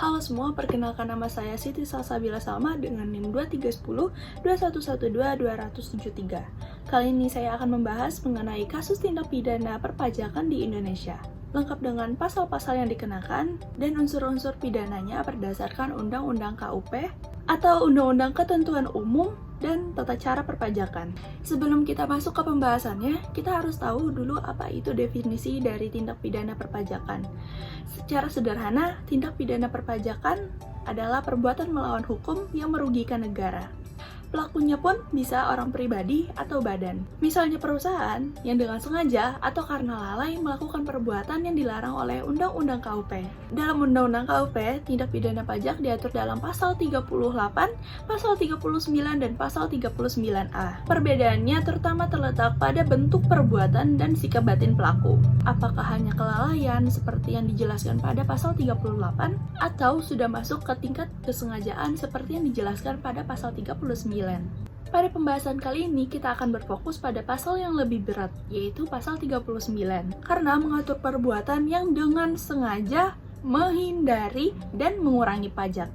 Halo semua, perkenalkan nama saya Siti Salsabila Salma dengan NIM 2310-2112-273. Kali ini saya akan membahas mengenai kasus tindak pidana perpajakan di Indonesia, lengkap dengan pasal-pasal yang dikenakan dan unsur-unsur pidananya berdasarkan Undang-Undang KUP atau Undang-Undang Ketentuan Umum dan Tata Cara Perpajakan. Sebelum kita masuk ke pembahasannya, kita harus tahu dulu apa itu definisi dari tindak pidana perpajakan. Secara sederhana, tindak pidana perpajakan adalah perbuatan melawan hukum yang merugikan negara. Pelakunya pun bisa orang pribadi atau badan. Misalnya perusahaan yang dengan sengaja atau karena lalai melakukan perbuatan yang dilarang oleh Undang-Undang KUP. Dalam Undang-Undang KUP, tindak pidana pajak diatur dalam pasal 38, pasal 39, dan pasal 39A. Perbedaannya terutama terletak pada bentuk perbuatan dan sikap batin pelaku. Apakah hanya kelalaian seperti yang dijelaskan pada pasal 38 atau sudah masuk ke tingkat kesengajaan seperti yang dijelaskan pada pasal 39. Pada pembahasan kali ini, kita akan berfokus pada pasal yang lebih berat, yaitu pasal 39, karena mengatur perbuatan yang dengan sengaja menghindari dan mengurangi pajak.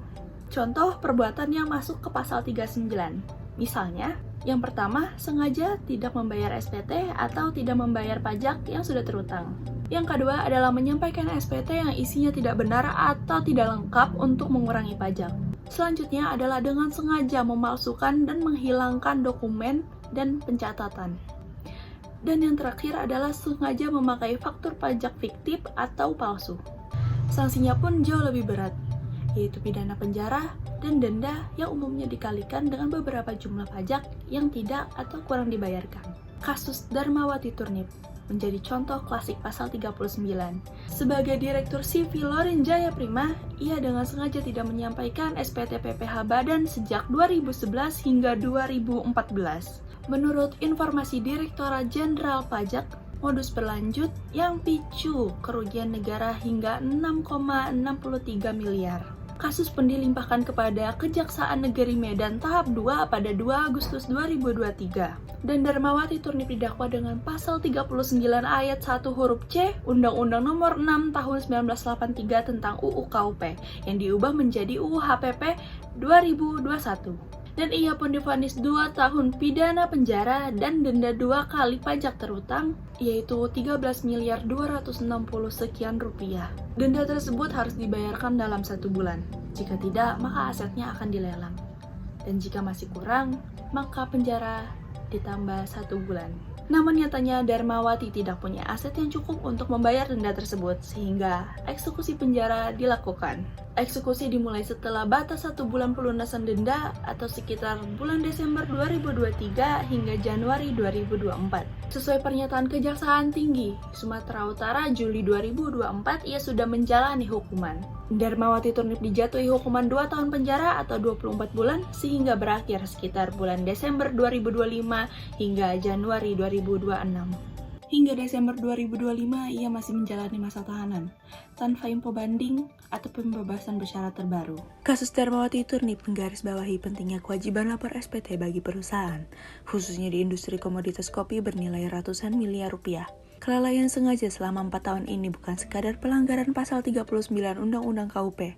Contoh perbuatan yang masuk ke pasal 39, misalnya, yang pertama, sengaja tidak membayar SPT atau tidak membayar pajak yang sudah terutang. Yang kedua adalah menyampaikan SPT yang isinya tidak benar atau tidak lengkap untuk mengurangi pajak. Selanjutnya adalah dengan sengaja memalsukan dan menghilangkan dokumen dan pencatatan. Dan yang terakhir adalah sengaja memakai faktur pajak fiktif atau palsu. Sanksinya pun jauh lebih berat, yaitu pidana penjara dan denda yang umumnya dikalikan dengan beberapa jumlah pajak yang tidak atau kurang dibayarkan. Kasus Darmawati Turnip menjadi contoh klasik pasal 39. Sebagai Direktur CV Lorin Jaya Prima, ia dengan sengaja tidak menyampaikan SPT PPh Badan sejak 2011 hingga 2014. Menurut informasi Direktorat Jenderal Pajak, modus berlanjut yang picu kerugian negara hingga 6,63 miliar. Kasus pun dilimpahkan kepada Kejaksaan Negeri Medan tahap 2 pada 2 Agustus 2023. Dan Darmawati Turnip didakwa dengan pasal 39 ayat 1 huruf C Undang-Undang Nomor 6 Tahun 1983 tentang UU KUP yang diubah menjadi UU HPP 2021. Dan ia pun divonis 2 tahun pidana penjara dan denda 2 kali pajak terutang, yaitu 13 miliar 260 sekian rupiah. Denda tersebut harus dibayarkan dalam 1 bulan. Jika tidak, maka asetnya akan dilelang. Dan jika masih kurang, maka penjara ditambah 1 bulan. Namun nyatanya Darmawati tidak punya aset yang cukup untuk membayar denda tersebut, sehingga eksekusi penjara dilakukan. Eksekusi dimulai setelah batas 1 bulan pelunasan denda atau sekitar bulan Desember 2023 hingga Januari 2024. Sesuai pernyataan Kejaksaan Tinggi Sumatera Utara Juli 2024, ia sudah menjalani hukuman. Darmawati Turnip dijatuhi hukuman 2 tahun penjara atau 24 bulan sehingga berakhir sekitar bulan Desember 2025 hingga Januari 2026. Hingga Desember 2025, ia masih menjalani masa tahanan, tanpa info banding atau pembebasan bersyarat terbaru. Kasus Darmawati Turnip menggarisbawahi pentingnya kewajiban lapor SPT bagi perusahaan, khususnya di industri komoditas kopi bernilai ratusan miliar rupiah. Kelalaian sengaja selama 4 tahun ini bukan sekadar pelanggaran pasal 39 Undang-Undang KUP,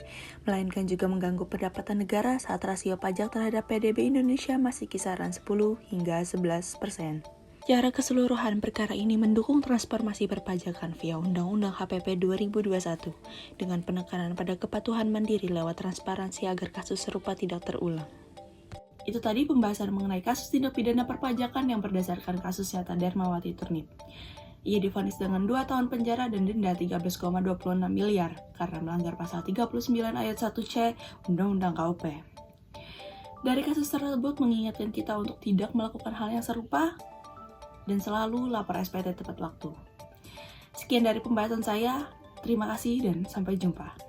melainkan juga mengganggu pendapatan negara saat rasio pajak terhadap PDB Indonesia masih kisaran 10 hingga 11%. Secara keseluruhan, perkara ini mendukung transformasi perpajakan via Undang-Undang HPP 2021 dengan penekanan pada kepatuhan mandiri lewat transparansi agar kasus serupa tidak terulang. Itu tadi pembahasan mengenai kasus tindak pidana perpajakan yang berdasarkan kasus nyata Darmawati Turnip. Ia divonis dengan 2 tahun penjara dan denda 13,26 miliar karena melanggar pasal 39 ayat 1C Undang-Undang KUP. Dari kasus tersebut mengingatkan kita untuk tidak melakukan hal yang serupa dan selalu lapor SPT tepat waktu. Sekian dari pembahasan saya, terima kasih dan sampai jumpa.